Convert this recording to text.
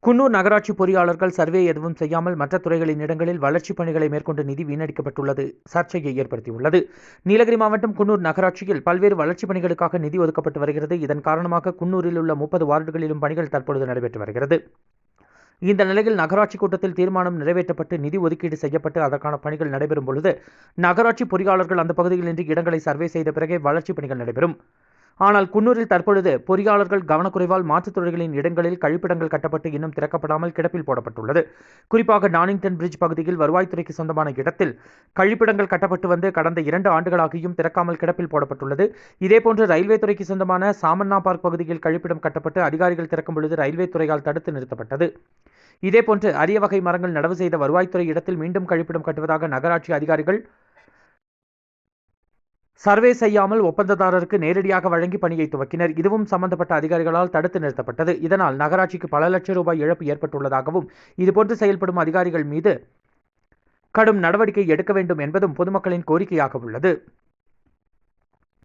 குன்னூர் நகராட்சி பொறியாளர்கள் சர்வே எதுவும் செய்யாமல் மற்ற துறைகளின் இடங்களில் வளர்ச்சிப் பணிகளை மேற்கொண்டு நிதி வீணடிக்கப்பட்டுள்ளது சர்ச்சையை ஏற்படுத்தியுள்ளது. நீலகிரி மாவட்டம் குன்னூர் நகராட்சியில் பல்வேறு வளர்ச்சிப் பணிகளுக்காக நிதி ஒதுக்கப்பட்டு வருகிறது. இதன் காரணமாக குன்னூரில் உள்ள 30 வார்டுகளிலும் பணிகள் தற்பொழுது நடைபெற்று வருகிறது. இந்த நிலையில் நகராட்சி கூட்டத்தில் தீர்மானம் நிறைவேற்றப்பட்டு நிதி ஒதுக்கீடு செய்யப்பட்டு அதற்கான பணிகள் நடைபெறும் பொழுது நகராட்சி பொறியாளர்கள் அந்த பகுதியில் இன்றி இடங்களை சர்வே செய்த பிறகே வளர்ச்சிப் பணிகள் நடைபெறும். ஆனால் குன்னூரில் தற்பொழுது பொறியாளர்கள் கவனக்குறைவால் மாற்றுத் துறைகளின் இடங்களில் கழிப்பிடங்கள் கட்டப்பட்டு இன்னும் திறக்கப்படாமல் கிடப்பில் போடப்பட்டுள்ளது. குறிப்பாக டானிங்டன் பிரிட்ஜ் பகுதியில் வருவாய்த்துறைக்கு சொந்தமான இடத்தில் கழிப்பிடங்கள் கட்டப்பட்டு வந்து கடந்த 2 ஆண்டுகளாகியும் திறக்காமல் கிடப்பில் போடப்பட்டுள்ளது. இதேபோன்று ரயில்வே துறைக்கு சொந்தமான சாமண்ணா பார்க் பகுதியில் கழிப்பிடம் கட்டப்பட்டு அதிகாரிகள் திறக்கும் பொழுது ரயில்வே துறையால் தடுத்து நிறுத்தப்பட்டது. இதேபோன்று அரிய வகை மரங்கள் நடவு செய்த வருவாய்த்துறை இடத்தில் மீண்டும் கழிப்பிடம் கட்டுவதாக நகராட்சி அதிகாரிகள் சர்வே செய்யாமல் ஒப்பந்ததாரருக்கு நேரடியாக வழங்கி பணியை துவக்கினர். இதுவும் சம்பந்தப்பட்ட அதிகாரிகளால் தடுத்து நிறுத்தப்பட்டது. இதனால் நகராட்சிக்கு பல லட்சம் ரூபாய் இழப்பு ஏற்பட்டுள்ளதாகவும் இதுபோன்று செயல்படும் அதிகாரிகள் மீது கடும் நடவடிக்கை எடுக்க வேண்டும் என்பதும் பொதுமக்களின் கோரிக்கையாக உள்ளது.